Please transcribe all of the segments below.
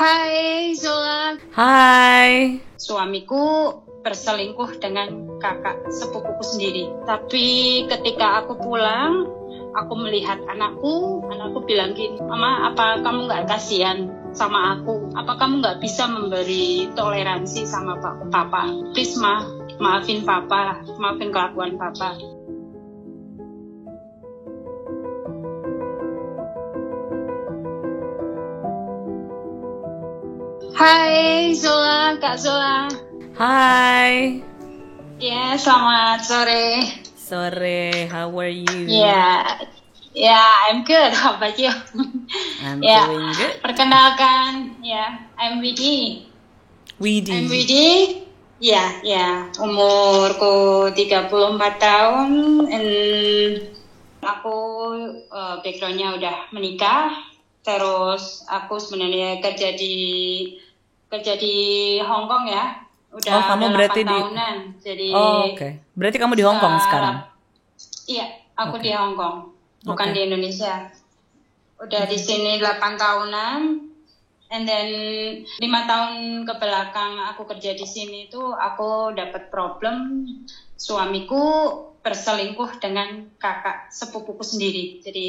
Hai Zola, Hai. suamiku berselingkuh dengan kakak sepupuku sendiri. Tapi ketika aku pulang, aku melihat anakku bilang gini, Mama, apa kamu nggak kasihan sama aku? Apa kamu nggak bisa memberi toleransi sama Papa? Please maafin Papa, maafin kelakuan Papa. Hai Zola, Kak Zola. Hai. Ya, selamat sore. Sore, how are you? I'm good. How about you? I'm Ya, doing good. perkenalkan, I'm Widi. I'm Widi. Widi. Umurku 34 tahun, and aku backgroundnya udah menikah. Terus aku sebenarnya kerja di Hong Kong ya. Udah kamu ada berarti 8 tahunan. Jadi oke. Berarti kamu di Hong Kong sekarang? Iya, aku Oke. di Hong Kong, bukan Oke. di Indonesia. Udah di sini 8 tahunan, and then 5 tahun ke belakang aku kerja di sini tuh aku dapat problem, suamiku berselingkuh dengan kakak sepupuku sendiri. Jadi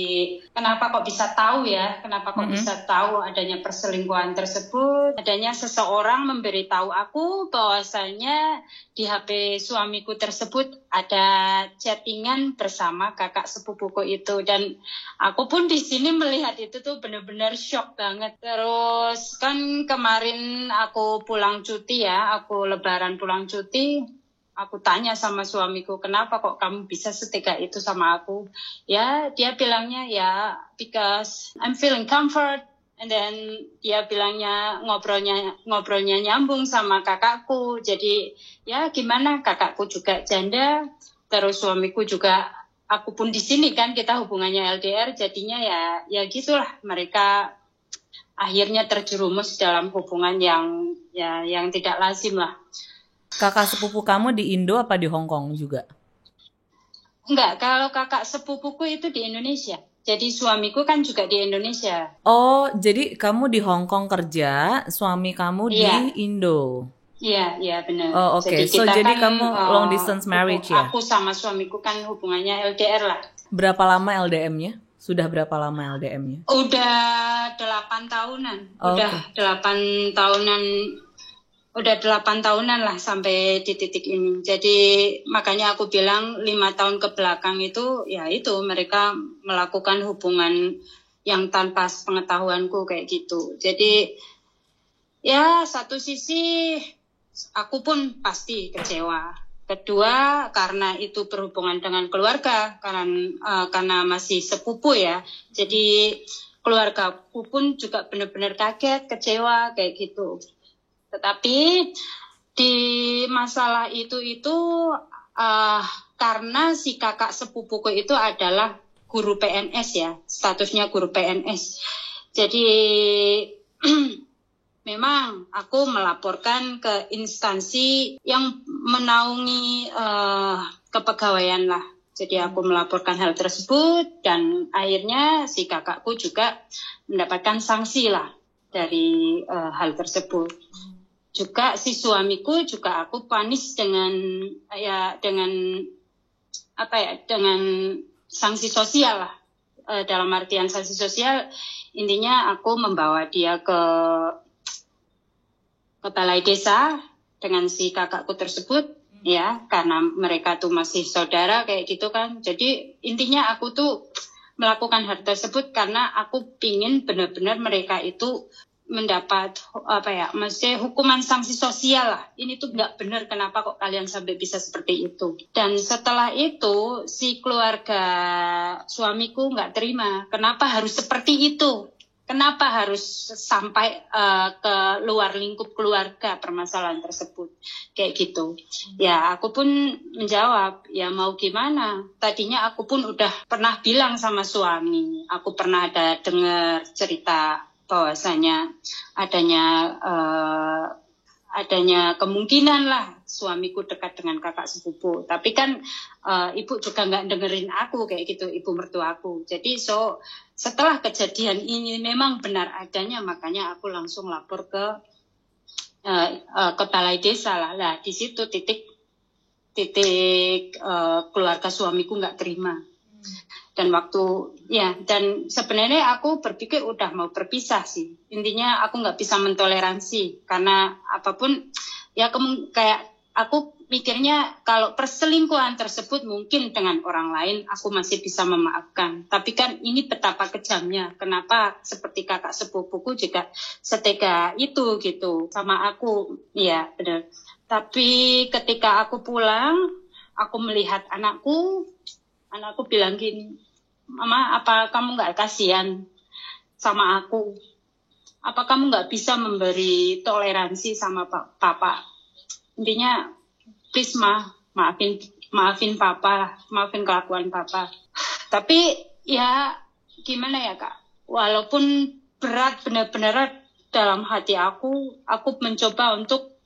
kenapa kok bisa tahu ya? Kenapa kok bisa tahu adanya perselingkuhan tersebut? Adanya seseorang memberitahu aku bahwasanya di HP suamiku tersebut ada chattingan bersama kakak sepupuku itu, dan aku pun di sini melihat itu tuh benar-benar shock banget. Terus kan kemarin aku pulang cuti ya, aku lebaran pulang cuti. Aku tanya sama suamiku, kenapa kok kamu bisa setega itu sama aku? Ya, dia bilangnya ya, because I'm feeling comfort. And then dia bilangnya ngobrolnya nyambung sama kakakku. Jadi ya gimana, kakakku juga janda, terus suamiku juga, aku pun di sini kan, kita hubungannya LDR, jadinya ya gitulah, mereka akhirnya terjerumus dalam hubungan yang tidak lazim lah. Kakak sepupu kamu di Indo apa di Hong Kong juga? Enggak, kalau kakak sepupuku itu di Indonesia. Jadi suamiku kan juga di Indonesia. Oh, jadi kamu di Hong Kong kerja, suami kamu di Indo. Iya, benar. Oh, oke. Jadi So, kita jadi kan kamu long distance marriage ya? Aku sama suamiku kan hubungannya LDR lah. Berapa lama LDM-nya? Sudah berapa lama LDM-nya? Udah 8 tahunan. Oh, Udah 8 tahunan. Udah 8 tahunan lah sampai di titik ini. Jadi makanya aku bilang 5 tahun ke belakang itu, ya itu mereka melakukan hubungan yang tanpa pengetahuanku kayak gitu. Jadi ya satu sisi aku pun pasti kecewa. Kedua, karena itu berhubungan dengan keluarga, karena masih sepupu ya. Jadi keluargaku pun juga benar-benar kaget, kecewa kayak gitu. Tetapi di masalah itu karena si kakak sepupuku itu adalah guru PNS ya, statusnya guru PNS. Jadi memang aku melaporkan ke instansi yang menaungi kepegawaian lah. Jadi aku melaporkan hal tersebut, dan akhirnya si kakakku juga mendapatkan sanksi lah dari hal tersebut. Juga si suamiku juga aku panis dengan sanksi sosial lah. Dalam artian sanksi sosial, intinya aku membawa dia ke balai desa dengan si kakakku tersebut, ya, karena mereka tuh masih saudara kayak gitu kan. Jadi intinya aku tuh melakukan hal tersebut karena aku pingin benar-benar mereka itu mendapat maksudnya hukuman sanksi sosial lah. Ini tuh nggak benar, kenapa kok kalian sampai bisa seperti itu. Dan setelah itu si keluarga suamiku nggak terima, kenapa harus seperti itu, kenapa harus sampai ke luar lingkup keluarga permasalahan tersebut kayak gitu. Ya aku pun menjawab, ya mau gimana, tadinya aku pun udah pernah bilang sama suami, aku pernah ada dengar cerita bahwasanya adanya adanya kemungkinan lah suamiku dekat dengan kakak sepupu. Tapi kan ibu juga nggak dengerin aku kayak gitu, ibu mertuaku. Jadi setelah kejadian ini memang benar adanya, makanya aku langsung lapor ke balai desa lah. Nah di situ titik keluarga suamiku nggak terima. Dan sebenarnya aku berpikir udah mau berpisah sih. Intinya aku nggak bisa mentoleransi karena apapun ya kayak aku mikirnya kalau perselingkuhan tersebut mungkin dengan orang lain aku masih bisa memaafkan. Tapi kan ini betapa kejamnya. Kenapa seperti kakak sepupuku juga setega itu gitu sama aku. Ya benar. Tapi ketika aku pulang, aku melihat anakku bilang gini, Mama, apa kamu nggak kasihan sama aku? Apa kamu nggak bisa memberi toleransi sama Papa? Intinya, please maafin Papa, maafin kelakuan Papa. Tapi ya gimana ya Kak? Walaupun berat benar-benar dalam hati aku mencoba untuk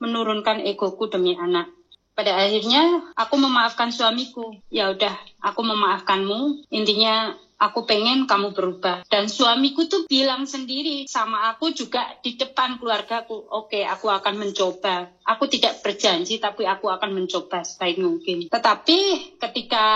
menurunkan egoku demi anak. Pada akhirnya aku memaafkan suamiku. Ya udah, aku memaafkanmu. Intinya aku pengen kamu berubah. Dan suamiku tuh bilang sendiri sama aku juga di depan keluargaku. Oke, aku akan mencoba. Aku tidak berjanji, tapi aku akan mencoba sebaik mungkin. Tetapi ketika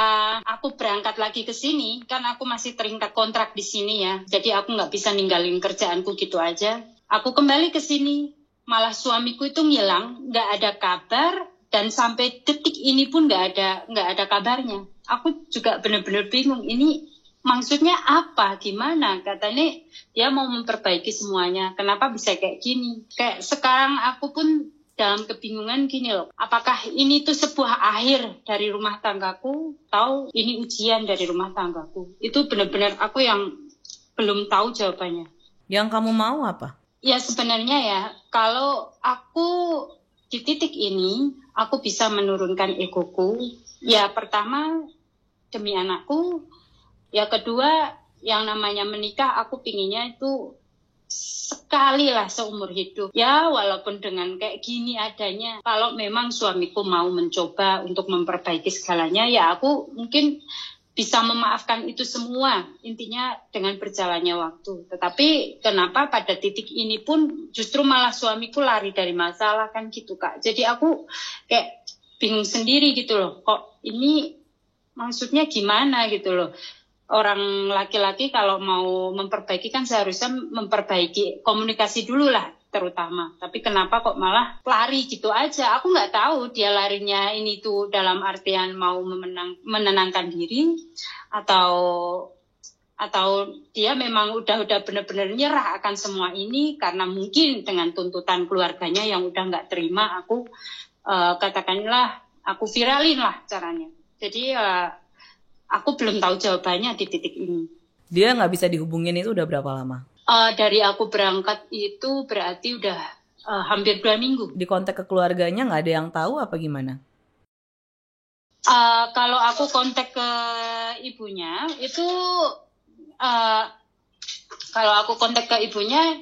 aku berangkat lagi ke sini, kan aku masih terikat kontrak di sini ya. Jadi aku nggak bisa ninggalin kerjaanku gitu aja. Aku kembali ke sini. Malah suamiku itu ngilang, nggak ada kabar. Dan sampai detik ini pun nggak ada kabarnya. Aku juga benar-benar bingung. Ini maksudnya apa? Gimana? Katanya dia mau memperbaiki semuanya. Kenapa bisa kayak gini? Kayak sekarang aku pun dalam kebingungan gini loh. Apakah ini tuh sebuah akhir dari rumah tanggaku? Atau ini ujian dari rumah tanggaku? Itu benar-benar aku yang belum tahu jawabannya. Yang kamu mau apa? Ya sebenarnya ya, kalau aku di titik ini, aku bisa menurunkan egoku. Ya pertama, demi anakku. Ya kedua, yang namanya menikah, aku pinginnya itu sekali lah seumur hidup. Ya walaupun dengan kayak gini adanya. Kalau memang suamiku mau mencoba untuk memperbaiki segalanya, ya aku mungkin bisa memaafkan itu semua, intinya dengan berjalannya waktu. Tetapi kenapa pada titik ini pun justru malah suamiku lari dari masalah kan gitu Kak. Jadi aku kayak bingung sendiri gitu loh. Kok ini maksudnya gimana gitu loh. Orang laki-laki kalau mau memperbaiki kan seharusnya memperbaiki komunikasi dulu lah terutama. Tapi kenapa kok malah lari gitu aja? Aku nggak tahu dia larinya ini tuh dalam artian mau menenangkan diri atau dia memang udah benar-benar nyerah akan semua ini karena mungkin dengan tuntutan keluarganya yang udah nggak terima aku katakanlah aku viralin lah caranya. Jadi aku belum tahu jawabannya di titik ini. Dia nggak bisa dihubungin itu udah berapa lama? Dari aku berangkat itu berarti udah hampir 2 minggu. Di kontak ke keluarganya nggak ada yang tahu apa gimana? Kalau aku kontak ke ibunya itu kalau aku kontak ke ibunya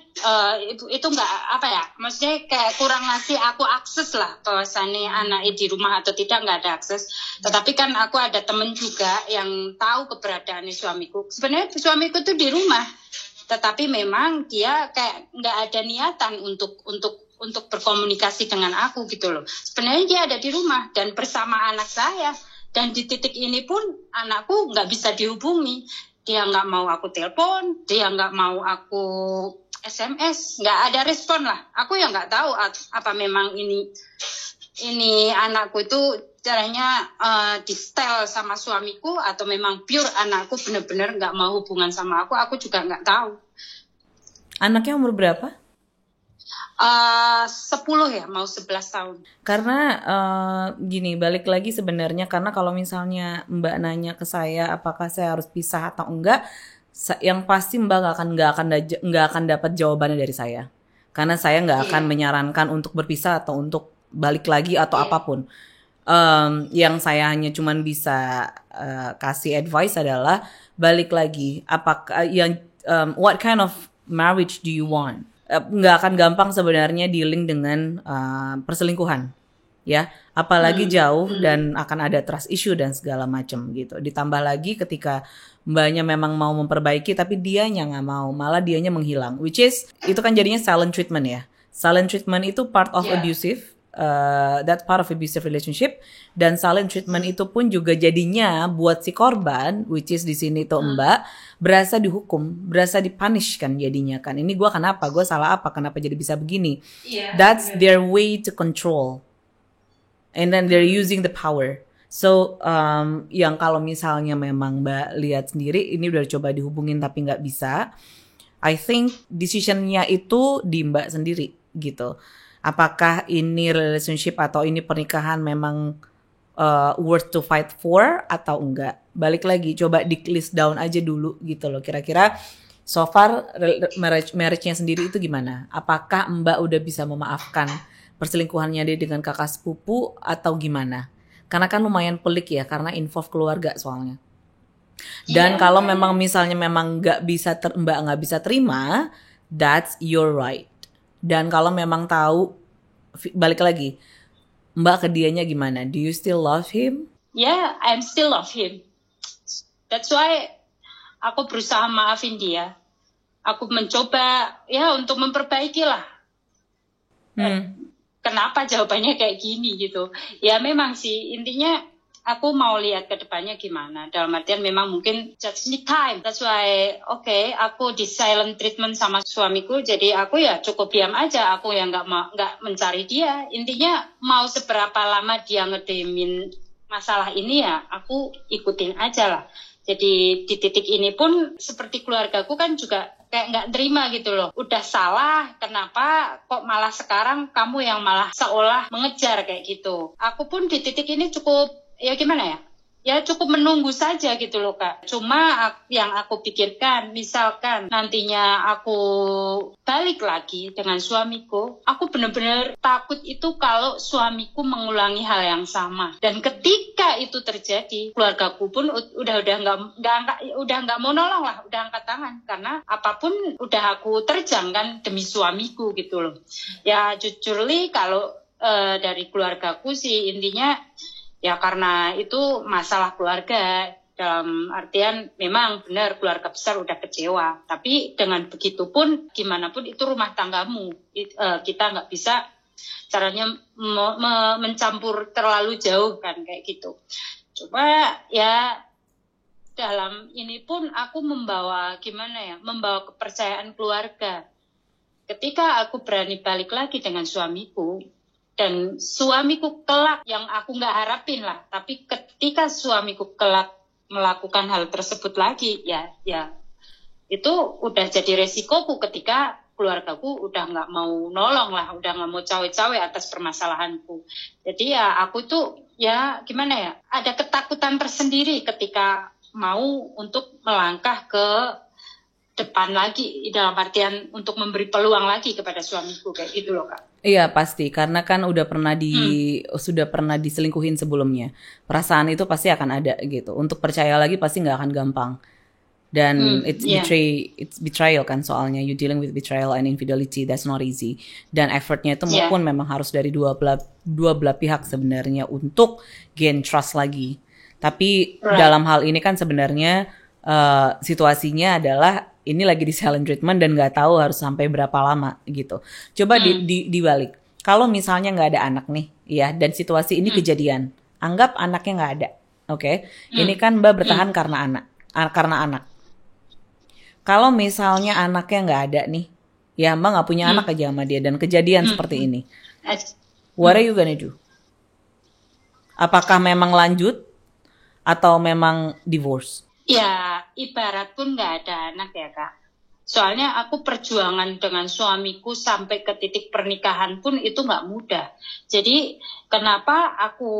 itu nggak apa ya, maksudnya kayak kurang ngasih aku akses lah bahwasannya anaknya di rumah atau tidak, nggak ada akses. Tetapi kan aku ada temen juga yang tahu keberadaan suamiku. Sebenarnya suamiku tuh di rumah, tetapi memang dia kayak nggak ada niatan untuk berkomunikasi dengan aku gitu loh. Sebenarnya dia ada di rumah dan bersama anak saya. Dan di titik ini pun anakku nggak bisa dihubungi. Dia nggak mau aku telepon, dia nggak mau aku SMS, nggak ada respon lah. Aku yang nggak tahu apa memang ini anakku itu caranya di setel sama suamiku atau memang pure anakku benar-benar nggak mau hubungan sama aku juga nggak tahu. Anaknya umur berapa? 10 ya, mau 11 tahun. Karena gini, balik lagi sebenarnya karena kalau misalnya Mbak nanya ke saya apakah saya harus pisah atau enggak, yang pasti Mbak nggak akan dapat jawabannya dari saya. Karena saya nggak akan menyarankan untuk berpisah atau untuk balik lagi atau apapun. Yang saya hanya cuman bisa kasih advice adalah balik lagi apakah what kind of marriage do you want? nggak akan gampang sebenarnya dealing dengan perselingkuhan, ya. Apalagi jauh dan akan ada trust issue dan segala macam gitu. Ditambah lagi ketika mbaknya memang mau memperbaiki tapi dianya nggak mau, malah dianya menghilang. Which is itu kan jadinya silent treatment ya. Silent treatment itu part of abusive. That part of abusive relationship, dan silent treatment itu pun juga jadinya buat si korban, which is di sini tuh mbak, berasa dihukum, berasa dipunish kan jadinya kan. Ini gue kenapa, gue salah apa, kenapa jadi bisa begini? That's their way to control, and then they're using the power. So yang kalau misalnya memang mbak lihat sendiri, ini udah coba dihubungin tapi nggak bisa. I think decisionnya itu di mbak sendiri gitu. Apakah ini relationship atau ini pernikahan memang worth to fight for atau enggak? Balik lagi, coba di list down aja dulu gitu loh. Kira-kira so far marriage-nya sendiri itu gimana? Apakah mbak udah bisa memaafkan perselingkuhannya dia dengan kakak sepupu atau gimana? Karena kan lumayan pelik ya, karena involve keluarga soalnya. Dan kalau memang misalnya memang mbak nggak bisa terima, that's your right. Dan kalau memang tahu, balik lagi, mbak ke dianya gimana? Do you still love him? Yeah, I still love him. That's why aku berusaha maafin dia. Aku mencoba ya untuk memperbaiki lah. Kenapa jawabannya kayak gini gitu? Ya memang sih, intinya aku mau lihat ke depannya gimana. Dalam artian memang mungkin just need time. That's why, aku di silent treatment sama suamiku. Jadi aku ya cukup diam aja. Aku yang nggak mencari dia. Intinya mau seberapa lama dia ngedemin masalah ini ya, aku ikutin aja lah. Jadi di titik ini pun seperti keluargaku kan juga kayak nggak terima gitu loh. Udah salah, kenapa kok malah sekarang kamu yang malah seolah mengejar kayak gitu. Aku pun di titik ini cukup ya gimana ya? Ya cukup menunggu saja gitu loh Kak. Cuma yang aku pikirkan, misalkan nantinya aku balik lagi dengan suamiku, aku benar-benar takut itu kalau suamiku mengulangi hal yang sama. Dan ketika itu terjadi, keluargaku pun udah nggak mau nolong lah, udah angkat tangan karena apapun udah aku terjang kan demi suamiku gitu loh. Ya jujur kalau dari keluargaku sih intinya ya karena itu masalah keluarga, dalam artian memang benar keluarga besar udah kecewa. Tapi dengan begitu pun gimana pun itu rumah tanggamu. Kita nggak bisa caranya mencampur terlalu jauh kan kayak gitu. Coba ya dalam ini pun aku membawa kepercayaan keluarga. Ketika aku berani balik lagi dengan suamiku, dan suamiku kelak yang aku nggak harapin lah, tapi ketika suamiku kelak melakukan hal tersebut lagi, ya itu udah jadi resikoku ketika keluargaku udah nggak mau nolong lah, udah nggak mau cawe-cawe atas permasalahanku. Jadi ya aku tuh ya gimana ya, ada ketakutan tersendiri ketika mau untuk melangkah ke depan lagi, dalam artian untuk memberi peluang lagi kepada suamiku kayak gitu loh Kak. Iya pasti, karena kan sudah pernah diselingkuhin sebelumnya. Perasaan itu pasti akan ada gitu. Untuk percaya lagi pasti nggak akan gampang. Dan it's betrayal kan soalnya. You dealing with betrayal and infidelity, that's not easy. Dan effortnya itu pun memang harus dari dua belah pihak sebenarnya untuk gain trust lagi. Tapi dalam hal ini kan sebenarnya situasinya adalah ini lagi di silent treatment dan nggak tahu harus sampai berapa lama gitu. Coba dibalik. Kalau misalnya nggak ada anak nih, ya, dan situasi ini kejadian, anggap anaknya nggak ada, oke? Ini kan Mbak bertahan karena anak. Kalau misalnya anaknya nggak ada nih, ya Mbak nggak punya anak aja sama dia dan kejadian seperti ini, what are you gonna do? Apakah memang lanjut atau memang divorce? Ya, ibarat pun nggak ada anak ya Kak. Soalnya aku perjuangan dengan suamiku sampai ke titik pernikahan pun itu nggak mudah. Jadi kenapa aku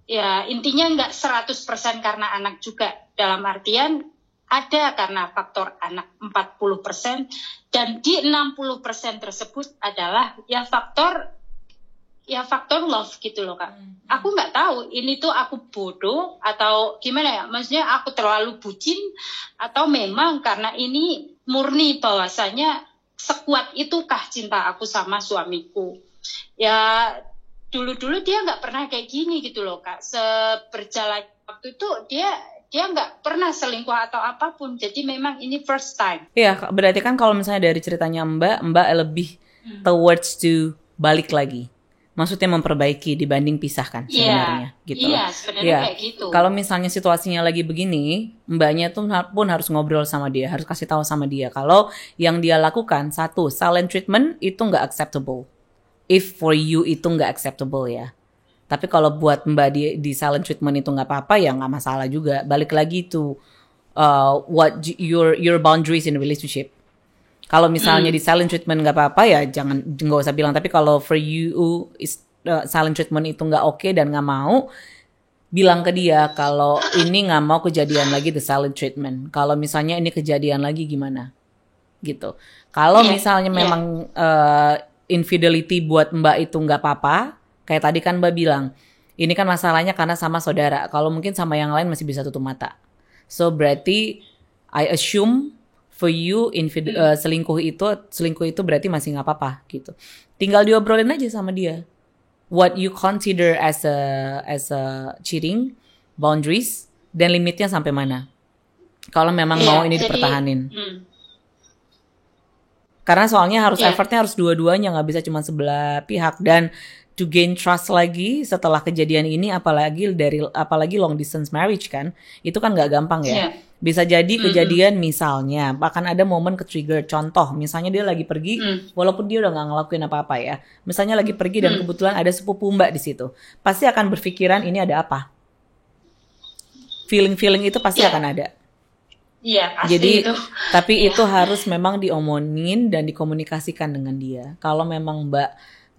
ya intinya nggak 100% karena anak juga. Dalam artian ada karena faktor anak 40% dan di 60% tersebut adalah ya faktor love gitu loh Kak. Aku nggak tahu ini tuh aku bodoh atau gimana ya. Maksudnya aku terlalu bucin atau memang karena ini murni bahwasanya sekuat itukah cinta aku sama suamiku. Ya dulu-dulu dia nggak pernah kayak gini gitu loh Kak. Seberjalan waktu itu dia nggak pernah selingkuh atau apapun. Jadi memang ini first time. Iya, berarti kan kalau misalnya dari ceritanya Mbak lebih towards to balik lagi. Maksudnya memperbaiki dibanding pisahkan sebenarnya gitu loh. Iya, sebenarnya kayak gitu. Kalau misalnya situasinya lagi begini, Mbaknya tuh pun harus ngobrol sama dia, harus kasih tahu sama dia kalau yang dia lakukan, satu, silent treatment itu nggak acceptable. If for you itu nggak acceptable ya. Tapi kalau buat Mbak di silent treatment itu nggak apa-apa ya nggak masalah juga. Balik lagi to what your boundaries in a relationship. Kalau misalnya di silent treatment nggak apa-apa ya nggak usah bilang. Tapi kalau for you silent treatment itu nggak oke dan nggak mau, bilang ke dia kalau ini nggak mau kejadian lagi the silent treatment. Kalau misalnya ini kejadian lagi gimana, gitu. Kalau misalnya memang infidelity buat Mbak itu nggak apa-apa, kayak tadi kan Mbak bilang, ini kan masalahnya karena sama saudara. Kalau mungkin sama yang lain masih bisa tutup mata. So berarti I assume for you selingkuh itu berarti masih nggak apa-apa gitu. Tinggal diobrolin aja sama dia. What you consider as a cheating, boundaries, dan limitnya sampai mana. Kalau memang mau ini dipertahanin. Karena soalnya effortnya harus dua-duanya, nggak bisa cuma sebelah pihak. Dan to gain trust lagi setelah kejadian ini, apalagi long distance marriage kan, itu kan nggak gampang ya. Bisa jadi kejadian misalnya, bahkan ada momen ke-trigger. Contoh, misalnya dia lagi pergi, walaupun dia udah nggak ngelakuin apa-apa ya. Misalnya lagi pergi dan kebetulan ada sepupu Mbak di situ, pasti akan berpikiran ini ada apa. Feeling itu pasti akan ada. Iya, pasti. Jadi, itu. Tapi itu harus memang diomongin dan dikomunikasikan dengan dia. Kalau memang Mbak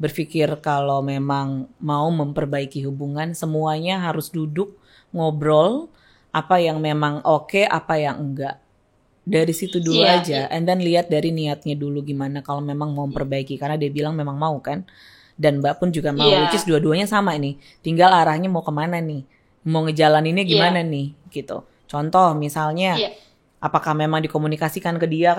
berpikir kalau memang mau memperbaiki hubungan, semuanya harus duduk, ngobrol, apa yang memang oke, apa yang enggak. Dari situ dulu aja, and then lihat dari niatnya dulu gimana kalau memang mau memperbaiki. Karena dia bilang memang mau kan, dan Mbak pun juga mau, which is dua-duanya sama nih. Tinggal arahnya mau kemana nih, mau ngejalaninnya gimana nih, gitu. Contoh misalnya, apakah memang dikomunikasikan ke dia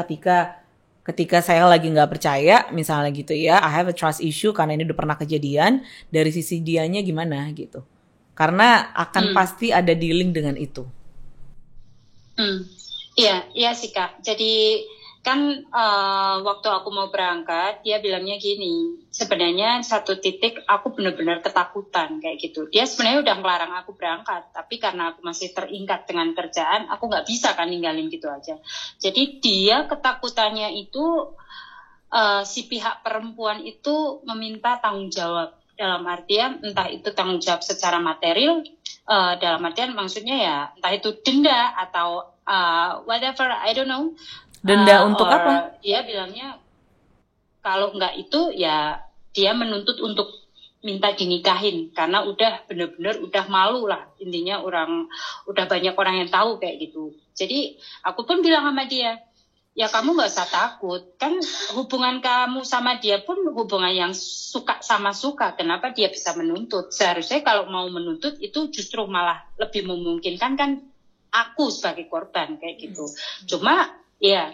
ketika saya lagi nggak percaya, misalnya gitu ya, I have a trust issue karena ini udah pernah kejadian, dari sisi dianya gimana gitu. Karena akan pasti ada dealing dengan itu. Iya sih Kak. Jadi kan waktu aku mau berangkat, dia bilangnya gini, sebenarnya satu titik aku benar-benar ketakutan kayak gitu. Dia sebenarnya udah ngelarang aku berangkat, tapi karena aku masih terikat dengan kerjaan, aku nggak bisa kan ninggalin gitu aja. Jadi dia ketakutannya itu si pihak perempuan itu meminta tanggung jawab. Dalam artian entah itu tanggung jawab secara material, dalam artian maksudnya ya entah itu denda atau whatever, I don't know. Denda untuk apa? Dia bilangnya kalau enggak itu ya dia menuntut untuk minta dinikahin karena udah bener-bener udah malu lah, intinya udah banyak orang yang tahu kayak gitu. Jadi aku pun bilang sama dia, ya kamu nggak usah takut, kan hubungan kamu sama dia pun hubungan yang suka sama suka, kenapa dia bisa menuntut? Seharusnya kalau mau menuntut itu justru malah lebih memungkinkan kan aku sebagai korban kayak gitu. Cuma ya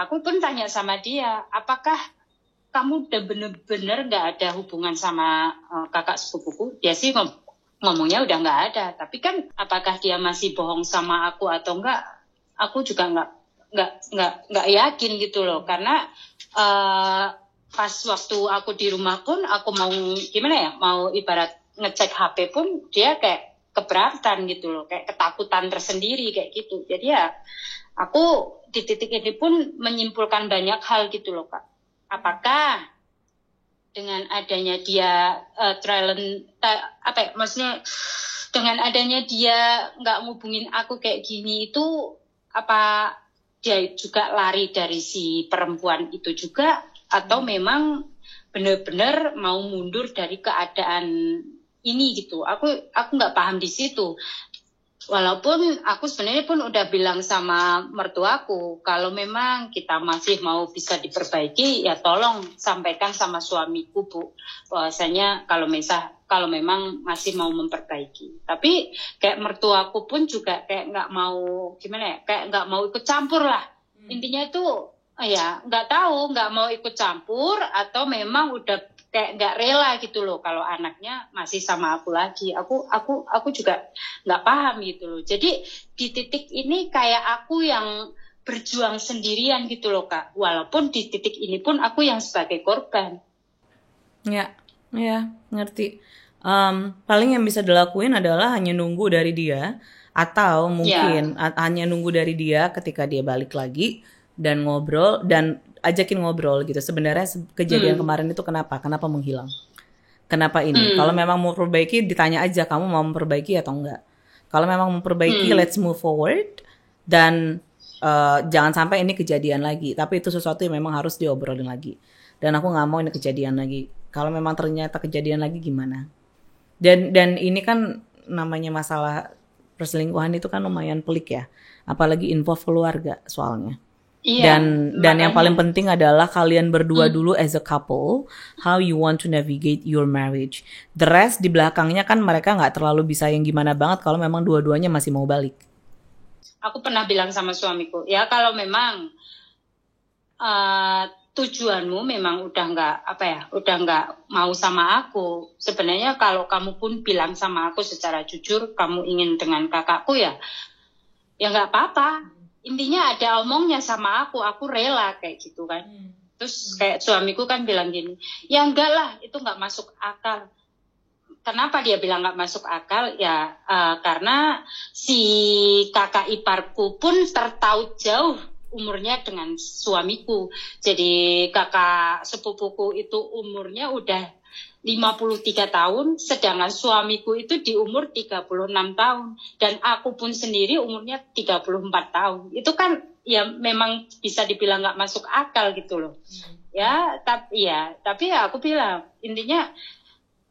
aku pun tanya sama dia, apakah kamu udah bener-bener nggak ada hubungan sama kakak sepupuku? Dia sih ngomongnya udah nggak ada, tapi kan apakah dia masih bohong sama aku atau enggak? Aku juga nggak yakin gitu loh, karena pas waktu aku di rumah pun aku mau gimana ya, mau ibarat ngecek HP pun dia kayak keberatan gitu loh, kayak ketakutan tersendiri kayak gitu. Jadi ya aku di titik ini pun menyimpulkan banyak hal gitu loh Kak. Apakah dengan adanya dia maksudnya dengan adanya dia nggak ngubungin aku kayak gini itu, apa dia juga lari dari si perempuan itu juga, atau memang benar-benar mau mundur dari keadaan ini gitu. Aku nggak paham di situ. Walaupun aku sebenarnya pun udah bilang sama mertuaku, kalau memang kita masih mau bisa diperbaiki, ya tolong sampaikan sama suamiku Bu, bahwasanya kalau memang masih mau memperbaiki. Tapi kayak mertuaku pun juga kayak nggak mau gimana ya, kayak nggak mau ikut campur lah. Intinya itu ya nggak tahu, nggak mau ikut campur atau memang udah kayak nggak rela gitu loh kalau anaknya masih sama aku lagi. Aku juga nggak paham gitu loh. Jadi di titik ini kayak aku yang berjuang sendirian gitu loh Kak. Walaupun di titik ini pun aku yang sebagai korban. Ya, ya, ngerti. Paling yang bisa dilakuin adalah hanya nunggu dari dia, atau mungkin hanya nunggu dari dia ketika dia balik lagi dan ngobrol dan ajakin ngobrol gitu. Sebenarnya kejadian kemarin itu kenapa? Kenapa menghilang? Kenapa ini? Kalau memang mau perbaiki, ditanya aja kamu mau memperbaiki atau enggak. Kalau memang memperbaiki, let's move forward dan jangan sampai ini kejadian lagi. Tapi itu sesuatu yang memang harus diobrolin lagi. Dan aku nggak mau ini kejadian lagi. Kalau memang ternyata kejadian lagi gimana? Dan ini kan namanya masalah perselingkuhan itu kan lumayan pelik ya. Apalagi involve keluarga soalnya. Iya, Dan yang paling penting adalah kalian berdua dulu as a couple, how you want to navigate your marriage. The rest di belakangnya kan mereka nggak terlalu bisa yang gimana banget kalau memang dua-duanya masih mau balik. Aku pernah bilang sama suamiku, ya kalau memang tujuanmu memang udah nggak mau sama aku. Sebenarnya kalau kamu pun bilang sama aku secara jujur, kamu ingin dengan kakakku ya nggak apa-apa. Intinya ada omongnya sama aku rela kayak gitu kan. Terus kayak suamiku kan bilang gini, ya enggak lah, itu nggak masuk akal. Kenapa dia bilang nggak masuk akal? Ya karena si kakak iparku pun tertaut jauh umurnya dengan suamiku. Jadi kakak sepupuku itu umurnya udah 53 tahun, sedangkan suamiku itu di umur 36 tahun. Dan aku pun sendiri umurnya 34 tahun. Itu kan ya memang bisa dibilang nggak masuk akal gitu loh. Tapi aku bilang, intinya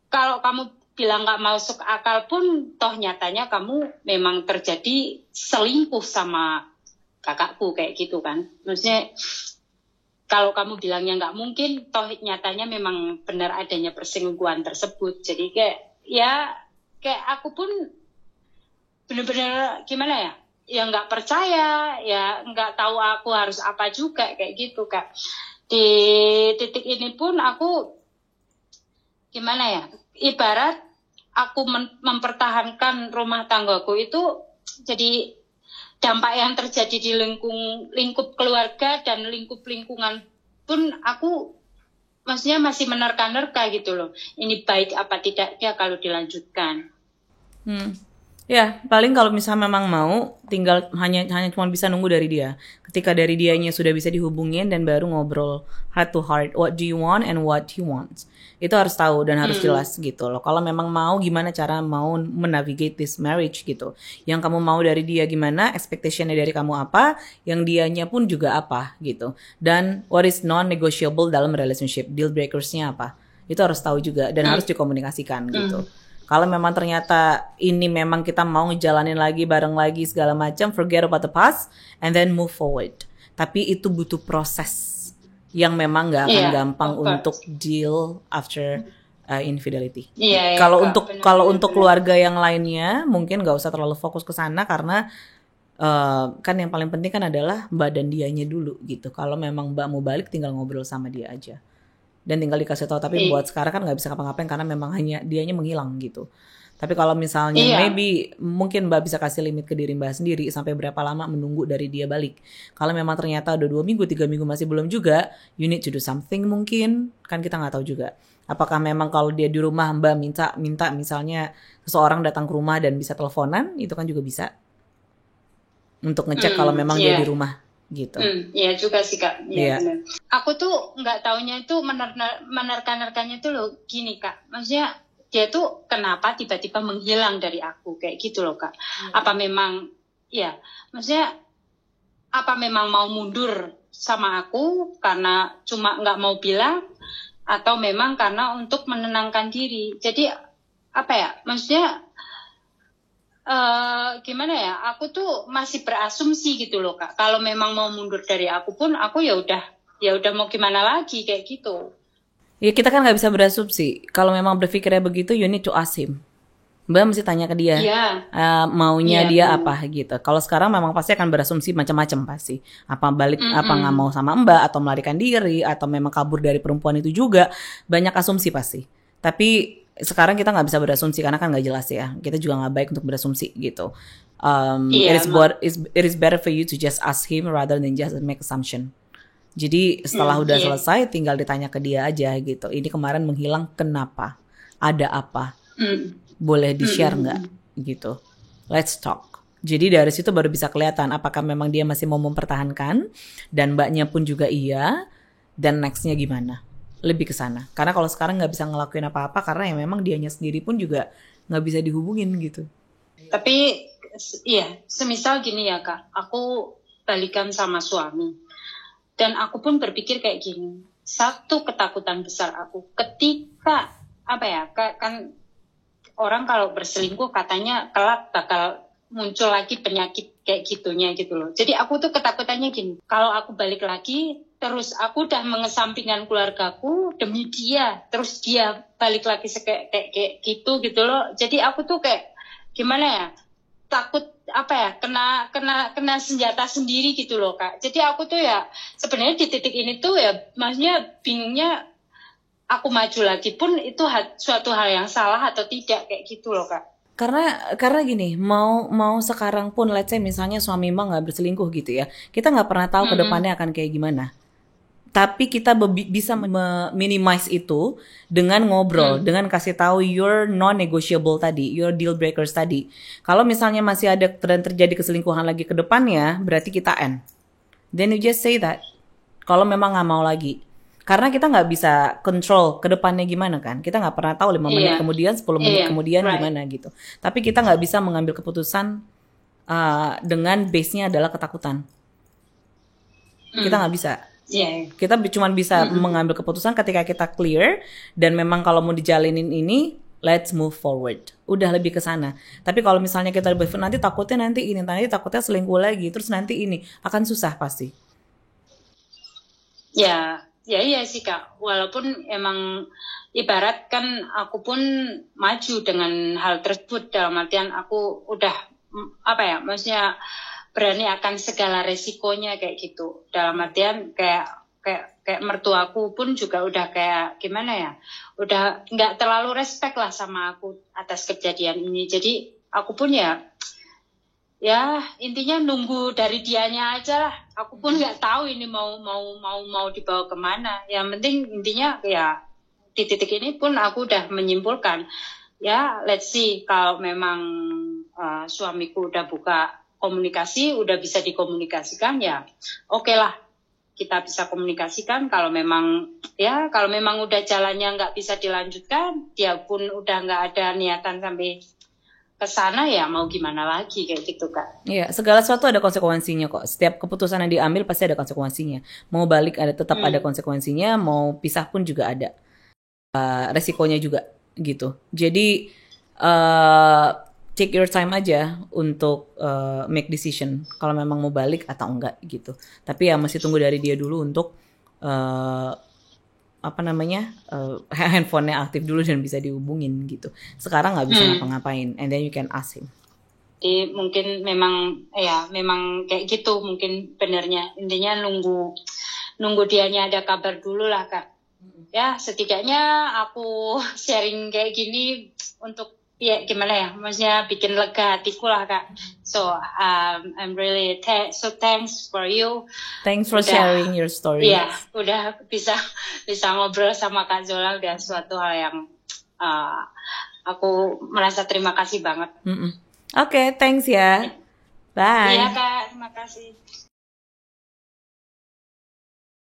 kalau kamu bilang nggak masuk akal pun, toh nyatanya kamu memang terjadi selingkuh sama kakakku kayak gitu kan. Maksudnya kalau kamu bilangnya nggak mungkin, toh nyatanya memang benar adanya perselingkuhan tersebut. Jadi kayak aku pun benar-benar gimana ya? Ya nggak percaya, ya nggak tahu aku harus apa juga kayak gitu Kak. Di titik ini pun aku gimana ya? Ibarat aku mempertahankan rumah tanggaku itu jadi dampak yang terjadi di lingkup keluarga dan lingkup lingkungan pun aku maksudnya masih menerka-nerka gitu loh. Ini baik apa tidaknya kalau dilanjutkan. Ya, paling kalau misalnya memang mau, tinggal hanya cuma bisa nunggu dari dia. Ketika dari dianya sudah bisa dihubungin dan baru ngobrol heart to heart, what do you want and what he wants. Itu harus tahu dan harus jelas gitu loh. Kalau memang mau, gimana cara mau menavigate this marriage gitu. Yang kamu mau dari dia gimana, expectation-nya dari kamu apa, yang dianya pun juga apa gitu. Dan what is non-negotiable dalam relationship, deal breakers-nya apa. Itu harus tahu juga dan harus dikomunikasikan gitu. Kalau memang ternyata ini memang kita mau ngejalanin lagi bareng lagi segala macam, forget about the past and then move forward. Tapi itu butuh proses yang memang nggak akan gampang untuk deal after infidelity. Kalau untuk keluarga yang lainnya mungkin nggak usah terlalu fokus ke sana karena kan yang paling penting kan adalah Mbak dan dianya dulu gitu. Kalau memang Mbak mau balik tinggal ngobrol sama dia aja. Dan tinggal dikasih tahu, tapi buat sekarang kan nggak bisa ngapa-ngapain karena memang hanya dianya menghilang gitu. Tapi kalau misalnya maybe mungkin Mbak bisa kasih limit ke diri Mbak sendiri sampai berapa lama menunggu dari dia balik. Kalau memang ternyata udah 2 minggu, 3 minggu masih belum juga, you need to do something mungkin, kan kita nggak tahu juga. Apakah memang kalau dia di rumah Mbak minta misalnya seseorang datang ke rumah dan bisa teleponan, itu kan juga bisa. Untuk ngecek kalau memang dia di rumah. Gitu. Iya juga sih Kak. Iya benar. Aku tuh nggak taunya itu menerka-nerkanya tuh loh gini Kak. Maksudnya dia tuh kenapa tiba-tiba menghilang dari aku kayak gitu loh Kak. Apa memang maksudnya apa memang mau mundur sama aku karena cuma nggak mau bilang atau memang karena untuk menenangkan diri. Jadi apa ya? Maksudnya gimana ya, aku tuh masih berasumsi gitu loh Kak. Kalau memang mau mundur dari aku pun aku ya udah mau gimana lagi kayak gitu. Ya kita kan nggak bisa berasumsi. Kalau memang berpikirnya begitu, you need to ask him. Mbak mesti tanya ke dia Iya, maunya iya dia benar. apa gitu. Kalau sekarang memang pasti akan berasumsi macam-macam pasti. Apa balik apa nggak mau sama Mbak atau melarikan diri atau memang kabur dari perempuan itu juga banyak asumsi pasti. Tapi sekarang kita nggak bisa berasumsi karena kan nggak jelas ya. Kita juga nggak baik untuk berasumsi gitu. Iya, Mak. It is better for you to just ask him rather than just make assumption. Jadi setelah udah Iya. selesai tinggal ditanya ke dia aja gitu. Ini kemarin menghilang kenapa? Ada apa? Mm, Boleh mm, di-share mm, nggak? mm. Gitu. Let's talk. Jadi dari situ baru bisa kelihatan apakah memang dia masih mau mempertahankan dan mbaknya pun juga iya dan nextnya gimana. Lebih ke sana. Karena kalau sekarang nggak bisa ngelakuin apa-apa karena ya memang dianya sendiri pun juga nggak bisa dihubungin gitu. Tapi iya, semisal gini ya Kak, aku balikan sama suami. Dan aku pun berpikir kayak gini, satu ketakutan besar aku ketika apa ya, kan orang kalau berselingkuh katanya kelak bakal muncul lagi penyakit kayak gitunya gitu loh. Jadi aku tuh ketakutannya gini, kalau aku balik lagi, terus aku udah mengesampingkan keluargaku demi dia, terus dia balik lagi kayak gitu loh. Jadi aku tuh kayak gimana ya? Takut apa ya kena senjata sendiri gitu loh Kak. Jadi aku tuh ya sebenarnya di titik ini tuh ya maksudnya bingungnya aku maju lagi pun itu suatu hal yang salah atau tidak kayak gitu loh Kak. Karena gini, mau sekarang pun let's say misalnya suami mbak nggak berselingkuh gitu ya. Kita nggak pernah tahu ke Mm-mm. depannya akan kayak gimana. Tapi kita bisa minimize itu dengan ngobrol, Mm. dengan kasih tahu your non-negotiable tadi, your deal breakers tadi. Kalau misalnya masih ada dan terjadi keselingkuhan lagi ke depannya, berarti kita end. Then you just say that. Kalau memang nggak mau lagi. Karena kita nggak bisa control ke depannya gimana kan. Kita nggak pernah tahu 5 menit Iya, kemudian, 10 menit iya, kemudian right. gimana gitu. Tapi kita nggak bisa mengambil keputusan dengan base-nya adalah ketakutan. Kita nggak bisa. Iya. Kita cuma bisa mengambil keputusan ketika kita clear dan memang kalau mau dijalinin ini let's move forward. Udah lebih ke sana. Tapi kalau misalnya kita berpikir nanti takutnya takutnya selingkuh lagi, terus nanti ini akan susah pasti. Ya, iya sih Kak. Walaupun emang ibarat kan aku pun maju dengan hal tersebut dalam artian aku udah apa ya, maksudnya berani akan segala resikonya kayak gitu. Dalam artian kayak mertuaku pun juga udah kayak gimana ya, udah nggak terlalu respect lah sama aku atas kejadian ini. Jadi aku pun ya intinya nunggu dari dianya aja lah. Aku pun nggak tahu ini mau dibawa kemana. Yang penting intinya ya di titik ini pun aku udah menyimpulkan ya let's see kalau memang suamiku udah buka komunikasi, udah bisa dikomunikasikan ya oke lah kita bisa komunikasikan. Kalau memang udah jalannya nggak bisa dilanjutkan, dia pun udah nggak ada niatan sampai ke sana ya mau gimana lagi kayak gitu Kak. Iya, segala sesuatu ada konsekuensinya kok. Setiap keputusan yang diambil pasti ada konsekuensinya. Mau balik tetap ada konsekuensinya, mau pisah pun juga ada resikonya juga gitu. Jadi take your time aja untuk make decision kalau memang mau balik atau enggak gitu. Tapi ya masih tunggu dari dia dulu untuk handphonenya aktif dulu dan bisa dihubungin gitu. Sekarang nggak bisa ngapa-ngapain, and then you can ask him. Jadi mungkin memang kayak gitu mungkin benernya. Intinya nunggu dianya ada kabar dulu lah Kak. Ya setidaknya aku sharing kayak gini untuk ya gimana ya, maksudnya bikin lega hatiku lah Kak. So I'm really thanks for you. Thanks for sharing your story. Iya, udah bisa ngobrol sama Kak Zola, udah suatu hal yang aku merasa terima kasih banget. Oke, thanks ya. Bye. Iya Kak, terima kasih.